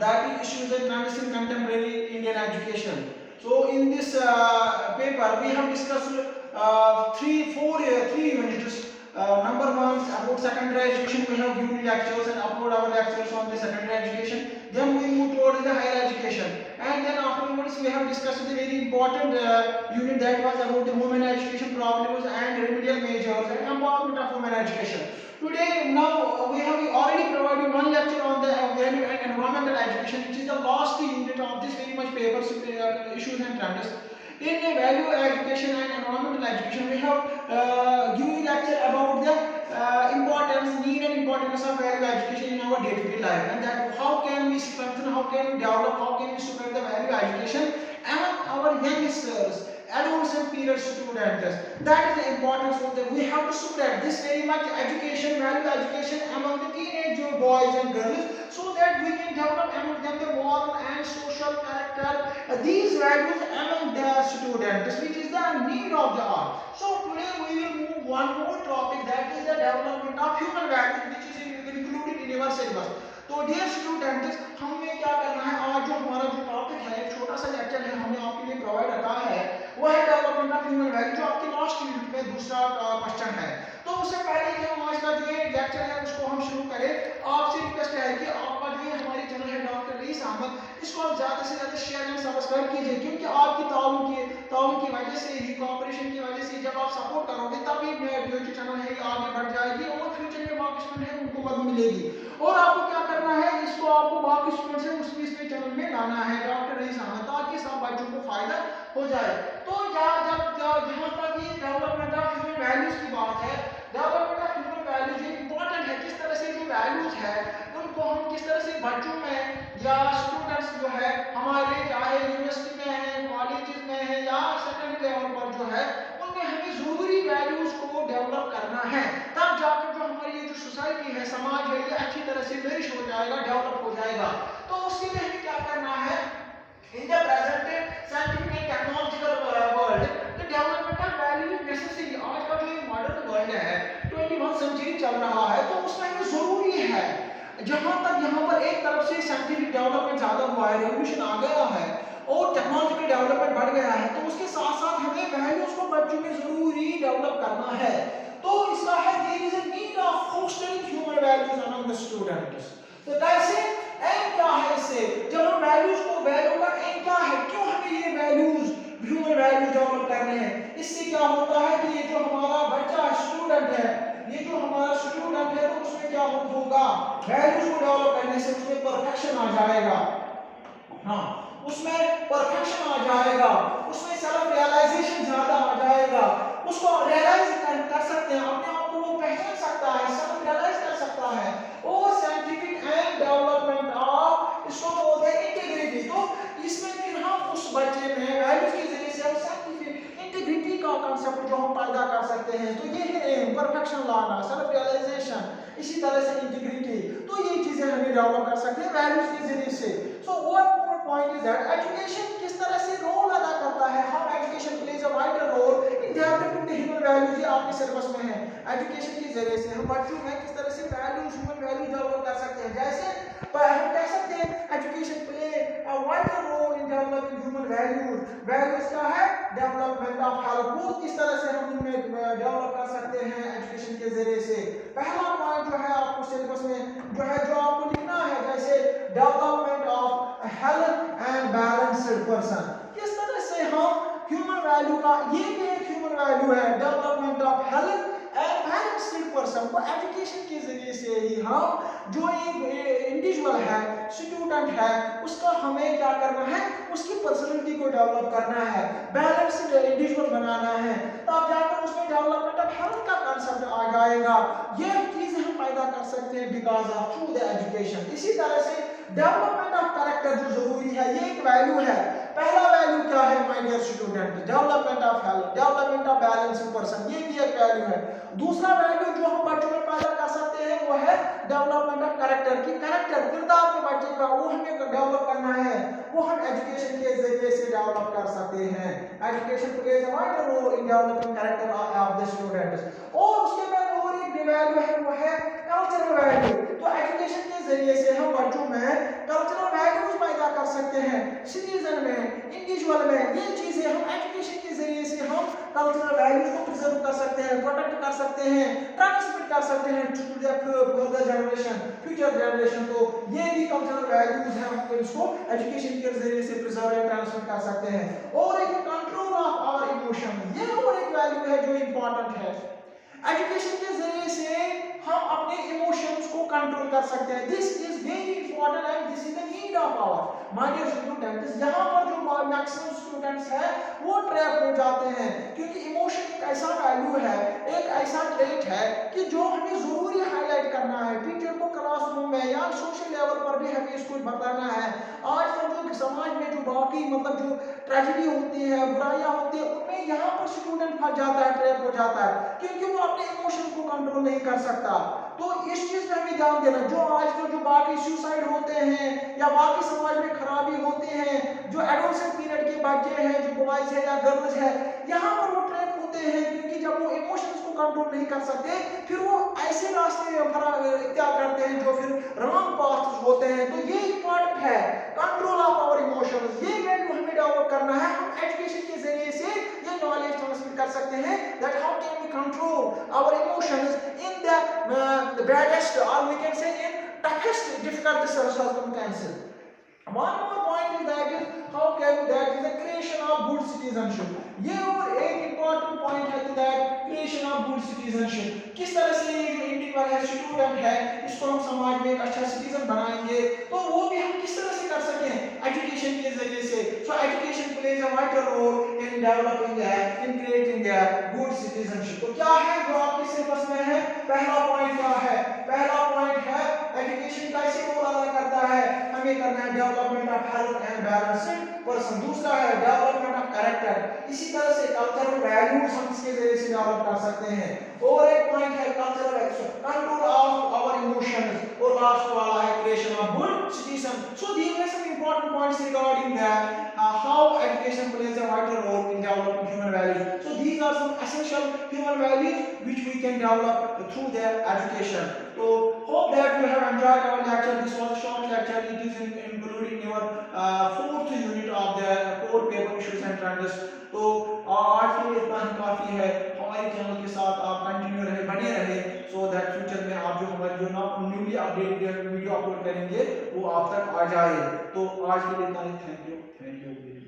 that is issues and trends in contemporary Indian education. So in this paper we have discussed three units. Number one about secondary education, we have given lectures and upload our lectures on the secondary education. Then we move towards the higher education, and then afterwards we have discussed the very important unit that was about the women education problems and remedial measures and empowerment of women education. Today, now we have already provided one lecture on the value and environmental education, which is the last unit of this very much papers issues and trends. In the value education and environmental education, we have given lecture about the need and importance of value education in our day-to-day life, and that how can we strengthen, how can we develop, how can we spread the value education among our youngsters, adolescent period students. That is the importance of that we have to spread this very much education, value education among the teenage boys and girls, so that we can develop among them the moral and social character, these values among the students, which is the need of the hour. So today we will move one more topic, that is the development of human values, which is included in our syllabus. तो dear students, हमें क्या करना है, आज जो हमारा जो topic है, एक छोटा सा लेक्चर है हमने आपके लिए प्रोवाइड रखा है, वो है डेवलपमेंट ऑफ ह्यूमन वैल्यू, जो आपके लास्ट यूनिट में दूसरा क्वेश्चन है। तो उससे पहले कि हम आज का जो ये लेक्चर है उसको हम शुरू करें, आपसे रिक्वेस्ट है कि आपका जो ये हमारी चैनल है डॉक्टर रईस अहमद, इसको आप ज़्यादा से ज़्यादा शेयर एंड सब्सक्राइब कीजिए, क्योंकि आपकी ताउन की वजह से ही, कोऑपरेशन की वजह से जब आप सपोर्ट करोगे तभी जो चैनल है आगे बढ़ जाएगी और फ्यूचर में बाकी स्टूडेंट है उनको मदद मिलेगी। और आपको क्या करना है, इसको आपको बाकी स्टूडेंट से उसमें चैनल में लाना है डॉक्टर रईस अहमद, ताकि सब बच्चों को फायदा हो जाए। तो जहाँ तक ये डेवलपमेंट ऑफ ह्यूमन वैल्यूज की बात है, डेवलपमेंट ऑफ ह्यूमन वैल्यूज ये इंपॉर्टेंट है, किस तरह से जो वैल्यूज है उनको हम किस तरह से बच्चों में या स्टूडेंट्स जो है हमारे, चाहे यूनिवर्सिटी में है, कॉलेजेस में है या सेकेंडरी लेवल पर जो है, उनमें हमें जरूरी वैल्यूज को डेवलप करना है, तब जाकर जो हमारी ये जो सोसाइटी है, समाज है, ये अच्छी तरह से नरिश हो जाएगा, डेवलप हो जाएगा। तो उसके लिए हमें क्या करना है, in the present scientific and technological world the development of value is necessary. आज का जो ये मॉडर्न वर्ल्ड है, 21वीं सेंचुरी चल रहा है, तो उसमें हमें जरूरी है, जहां तक यहाँ पर एक तरफ से साइंटिफिक डेवलपमेंट ज्यादा हुआ है, रेवोल्यूशन आ गया है और टेक्नोलॉजिकल डेवलपमेंट बढ़ गया है, तो उसके साथ साथ हमें वैल्यूज को बच्चों में जरूरी डेवलप करना है। तो इसका है there is a need of fostering human values among the students. तो कैसे, एम क्या है इससे, जब हम वैल्यूज को, वैल्यू का एम क्या है, क्यों हमें ये वैल्यूज, ह्यूमन वैल्यूज डेवलप करने हैं, इससे क्या होता है कि ये जो हमारा बच्चा स्टूडेंट है, ये जो हमारा स्टूडेंट है, तो उसमें क्या होगा, वैल्यूज को डेवलप करने से उसमें परफेक्शन आ जाएगा। हाँ, उसमें परफेक्शन आ जाएगा, उसमें सेल्फ रियलाइजेशन ज्यादा आ जाएगा, उसको रियलाइज कर सकते हैं, अपने आप को वो पहचान सकता है, सेल्फ रियलाइज कर सकता है। और साइंटिफिक एंड डेवलपमेंट ऑफ, इसको बोलते हैं इंटीग्रिटी। तो इसमें फिर हम उस बच्चे में वैल्यूज के जरिए से हम साइंटिफिक इंटीग्रिटी का कांसेप्ट जो हम पैदा कर सकते हैं, तो ये है एम, परफेक्शन लाना, सेल्फ रियलाइजेशन, इसी तरह से इंटीग्रिटी, तो ये चीजें हमें डेवलप कर सकते हैं वैल्यूज के जरिए से। So what point is that education किस तरह से रोल अदा करता है, how education plays a wider role in developing the human values, ये आपके सिलेबस में है। एजुकेशन के जरिए से हम बच्चों में किस तरह से वैल्यूज, ह्यूमन वैल्यूज डेवलप कर सकते हैं, जैसे हम कह सकते हैं education play a wider role in developing human values. Values क्या है, डेवलपमेंट ऑफ हेल्थ, वो किस तरह से हम उनमें डेवलप कर सकते हैं एजुकेशन के जरिए से। पहला पॉइंट जो है आपको सिलेबस में जो है, जो आपको लिखना है, जैसे development of health and balanced person, किस तरह से हम ह्यूमन वैल्यू का, ये भी एक ह्यूमन वैल्यू है, development of health and balanced person को एजुकेशन के जरिए से ही हम, जो एक इंडिविजुअल है, स्टूडेंट है, उसका हमें क्या करना है, उसकी पर्सनैलिटी को डेवलप करना है, बैलेंस्ड इंडिविजुअल बनाना है, तब जाकर उसमें डेवलपमेंट ऑफ हेल्थ का कांसेप्ट आ जाएगा। ये चीजें हम पैदा कर सकते हैं because of through the education. इसी तरह से डेवलपमेंट ऑफ कैरेक्टर जो जरूरी है, ये एक वैल्यू है। पहला वैल्यू क्या है my dear student, development of health, development of balanced person, ये भी एक वैल्यू है। दूसरा वैल्यू जो हम बच्चों में पैदा कर सकते हैं वो है डेवलपमेंट ऑफ कैरेक्टर की, कैरेक्टर, किरदार के बच्चे का, वो हमें डेवलप करना है, वो हम एजुकेशन के जरिए से डेवलप कर सकते हैं। Education plays a wider role in developing character of the students. और उसके बाद और एक वैल्यू है, वो है कल्चरल वैल्यू। तो एजुकेशन के जरिए से हम बच्चों में कल्चरल वैल्यूज पैदा कर सकते हैं सिटीजन में, इंडिविजुअल में। ये चीजें हम एजुकेशन के जरिए से हम कल्चरल वैल्यूज को प्रिजर्व कर सकते हैं, प्रोटेक्ट कर सकते हैं, ट्रांसमिट कर सकते हैं to the further generation, future generation. तो ये भी कल्चरल वैल्यूज हैं, हम इसको एजुकेशन के जरिए से प्रिजर्व एंड ट्रांसमिट कर सकते हैं। और एक कंट्रोल ऑफ आवर इमोशन, ये और एक वैल्यू है जो इंपॉर्टेंट है। एजुकेशन के जरिए से हम अपने इमोशंस को कंट्रोल कर सकते हैं। This is very important and this is the need of our my dear students. यहाँ पर जो मैक्सिमम स्टूडेंट्स हैं वो ट्रैप हो जाते हैं, क्योंकि इमोशन एक ऐसा वैल्यू है, एक ऐसा ट्रेट है कि जो हमें जरूरी हाईलाइट करना है टीचर को क्लासरूम में या सोशल लेवल पर भी हमें इसको बताना है। आजकल जो समाज में जो बाकी मतलब जो ट्रेजेडी होती है, बुराइयां होती है, उनमें यहाँ पर स्टूडेंट फंस जाता है, ट्रैप हो जाता है, क्योंकि वो अपने इमोशंस को कंट्रोल नहीं कर सकता। तो इस चीज पे हमें ध्यान देना। जो आजकल जो बाकी सुसाइड होते हैं या बाकी समाज में खराबी होती है, जो एडोलसेंट पीरियड के बच्चे हैं, जो बॉयज है या गर्ल्स है, यहाँ पर वो ट्रैप होते हैं, क्योंकि जब वो इमोशंस को कंट्रोल नहीं कर सकते फिर वो ऐसे रास्ते इख्तियार करते हैं जो फिर रॉन्ग पाथ होते हैं। तो ये इंपॉर्टेंट है, कंट्रोल ऑफ आवर इमोशंस, ये वैल्यू हमें डेवलप करना है। हम एजुकेशन के जरिए से ये नॉलेज ट्रांसमिट कर सकते हैं that how can we control our emotions in the baddest और we can say in toughest difficult circumstances. One more point is that is how can that is the creation of good citizenship. ये और एक important point है कि that creation of good citizenship, किस तरह से ये जो इंडिविजुअल है, स्टूडेंट है, इसको हम समाज में एक अच्छा सिटीजन बनाएंगे, तो वो भी हम किस तरह से कर सकें एजुकेशन के जरिए से। So education plays a vital role in developing in creating a good citizenship. तो क्या है जो आपके सिलेबस में है? पहला पॉइंट क्या है? पहला पॉइंट है एजुकेशन कैसे रोल अदा करता है, हमें करना है development of health and balanced person. दूसरा है डेवलपमेंट ऑफ कैरेक्टर, इसी तरह से कल्चरल वैल्यूज हम इसके जरिए से डेवलप कर सकते हैं। और एक पॉइंट है cultural control of our emotions, और लास्ट वाला है creation of good citizen. So these are some important points regarding that how education plays a vital role in developing human values. So these are some essential human values which we can develop through their education. So hope that you have enjoyed our lecture. This was a short lecture. It is included in your fourth unit of the core paper issues and trends. तो आज के लिए इतना ही काफी है। हमारे channel के साथ आप कंटिन्यू रहे, बने रहे, सो दैट फ्यूचर में आप जो हमारे जो ना न्यूली अपडेटेड वीडियो अपलोड करेंगे वो आप तक आ जाए। तो आज के लिए इतना ही। Thank you.